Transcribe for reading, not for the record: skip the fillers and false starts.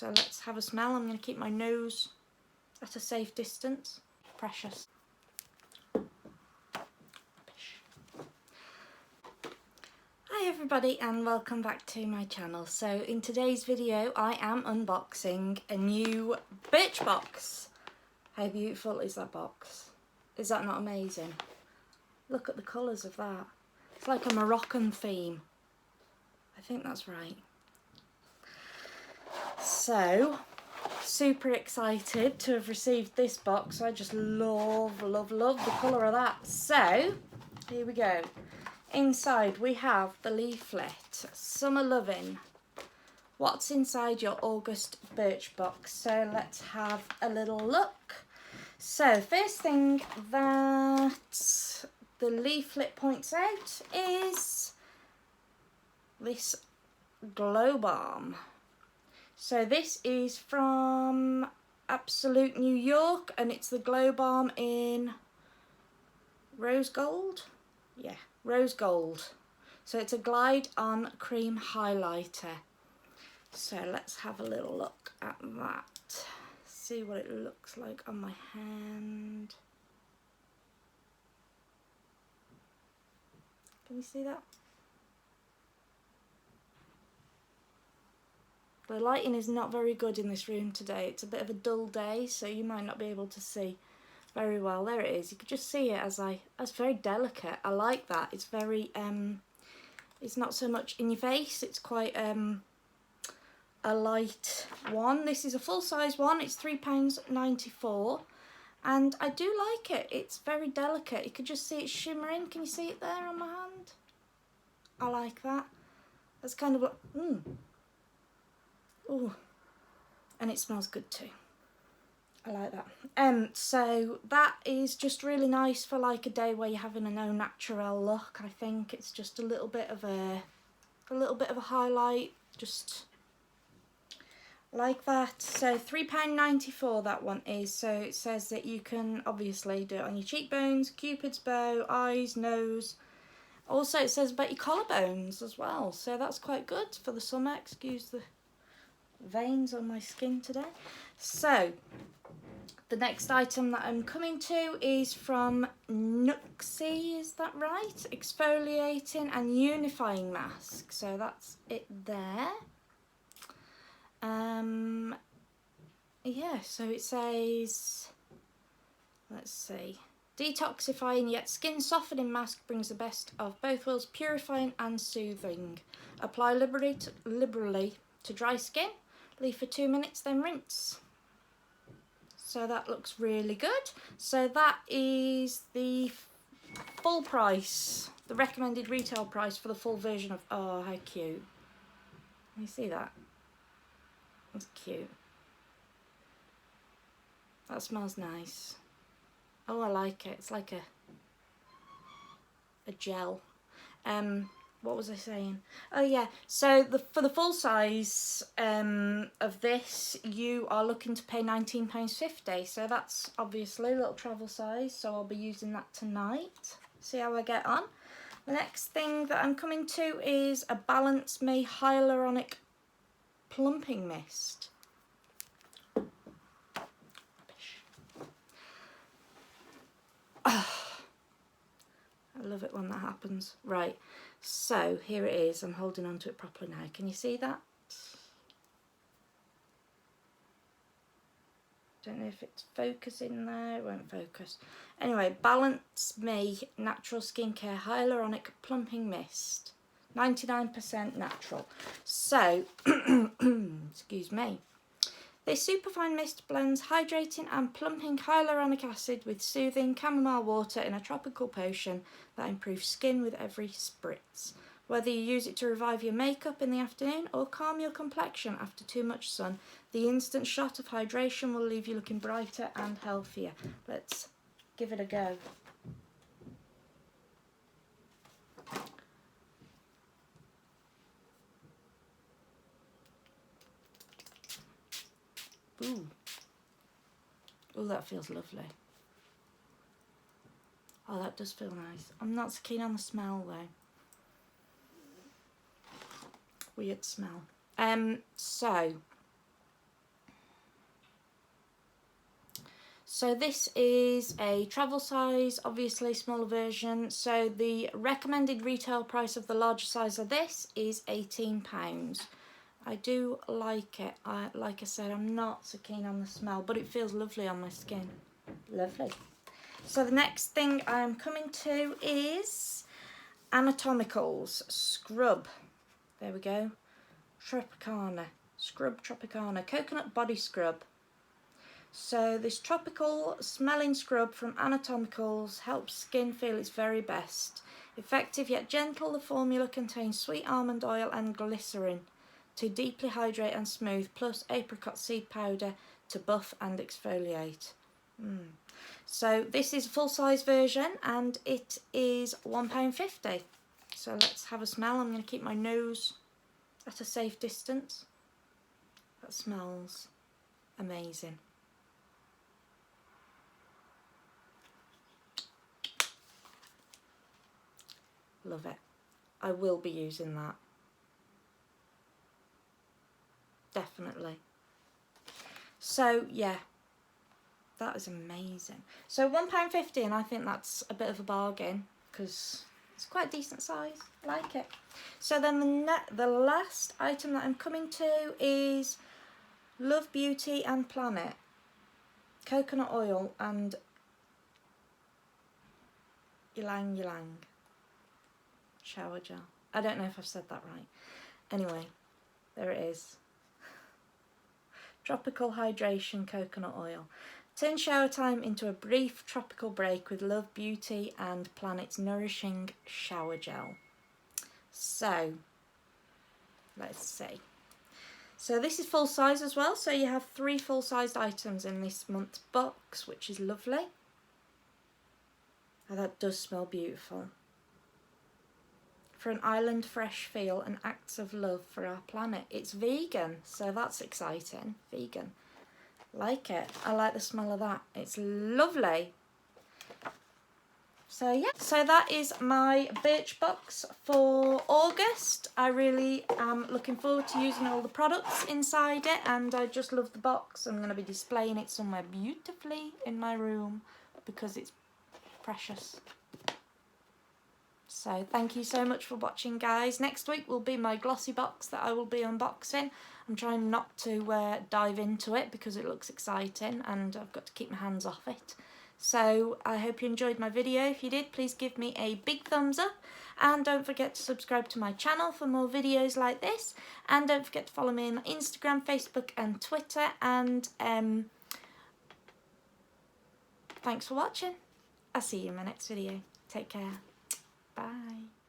So let's have a smell. I'm going to keep my nose at a safe distance. Precious. Hi everybody and welcome back to my channel. So in today's video I am unboxing a new Birchbox. How beautiful is that box? Is that not amazing? Look at the colours of that. It's like a Moroccan theme. I think that's right. So, super excited to have received this box. I just love the colour of that. So, here we go. Inside we have the leaflet, Summer Lovin'. What's inside your August Birchbox? So let's have a little look. So first thing that the leaflet points out is this glow balm. So this is from Absolute New York and it's the glow balm in rose gold. Yeah, rose gold. So it's a glide on cream highlighter. So let's have a little look at that. See what it looks like on my hand. Can you see that? The lighting is not very good in this room today. It's a bit of a dull day, so you might not be able to see very well. There it is. You could just see it as very delicate. I like that. It's very it's not so much in your face. It's quite a light one. This is a full size one. It's £3.94 and I do like it. It's very delicate. You could just see it shimmering. Can you see it there on my hand? I like that. That's kind of like ooh, and it smells good too. I like that. So that is just really nice for like a day where you're having an au naturel look. I think it's just a little bit of a highlight, just like that. So £3.94 that one is. So it says that you can obviously do it on your cheekbones, cupid's bow, eyes, nose. Also it says about your collarbones as well. So that's quite good for the summer. Excuse the veins on my skin today. So the next item that I'm coming to is from Nuxie, is that right? Exfoliating and unifying mask. So that's it there. Yeah, so it says, let's see, detoxifying yet skin softening mask brings the best of both worlds, purifying and soothing. Apply liberally to dry skin, leave for 2 minutes, then rinse. So that looks really good. So that is the full price, the recommended retail price for the full version of, oh how cute. Can you see that? That's cute. That smells nice. Oh, I like it. It's like a gel. What was I saying? Oh yeah, so for the full size of this, you are looking to pay £19.50. So that's obviously a little travel size, so I'll be using that tonight. See how I get on. The next thing that I'm coming to is a Balance Me Hyaluronic Plumping Mist. I love it when that happens. Right, so here it is. I'm holding on to it properly now. Can you see that? Don't know if it's focusing there. It won't focus. Anyway, Balance Me Natural Skincare Hyaluronic Plumping Mist. 99% natural. So, excuse me. This superfine mist blends hydrating and plumping hyaluronic acid with soothing chamomile water in a tropical potion that improves skin with every spritz. Whether you use it to revive your makeup in the afternoon or calm your complexion after too much sun, the instant shot of hydration will leave you looking brighter and healthier. Let's give it a go. Ooh. Oh, that feels lovely. Oh, that does feel nice. I'm not so keen on the smell though. Weird smell. So So this is a travel size, obviously smaller version. So the recommended retail price of the larger size of this is £18. I do like it. Like I said, I'm not so keen on the smell, but it feels lovely on my skin. Lovely. So the next thing I'm coming to is Anatomicals Scrub. There we go. Tropicana. Scrub Tropicana. Coconut Body Scrub. So this tropical smelling scrub from Anatomicals helps skin feel its very best. Effective yet gentle, the formula contains sweet almond oil and glycerin to deeply hydrate and smooth, plus apricot seed powder to buff and exfoliate. So this is a full-size version and it is £1.50. So let's have a smell. I'm going to keep my nose at a safe distance. That smells amazing. Love it. I will be using that. Definitely. So yeah, that is amazing. So £1.50, and I think that's a bit of a bargain because it's quite a decent size. I like it. So then the last item that I'm coming to is Love Beauty and Planet coconut oil and ylang ylang shower gel. I don't know if I've said that right. Anyway, there it is. Tropical hydration coconut oil. Turn shower time into a brief tropical break with Love Beauty and Planet's nourishing shower gel. So, let's see. So this is full size as well. So you have 3 full-sized items in this month's box, which is lovely. And that does smell beautiful. For an island fresh feel and acts of love for our planet. It's vegan, so that's exciting. Vegan. Like it. I like the smell of that. It's lovely. So yeah, so that is my Birchbox for August. I really am looking forward to using all the products inside it, and I just love the box. I'm going to be displaying it somewhere beautifully in my room because it's precious. So thank you so much for watching, guys. Next week will be my glossy box that I will be unboxing. I'm trying not to dive into it because it looks exciting and I've got to keep my hands off it. So I hope you enjoyed my video. If you did, please give me a big thumbs up. And don't forget to subscribe to my channel for more videos like this. And don't forget to follow me on Instagram, Facebook and Twitter. And thanks for watching. I'll see you in my next video. Take care. Bye.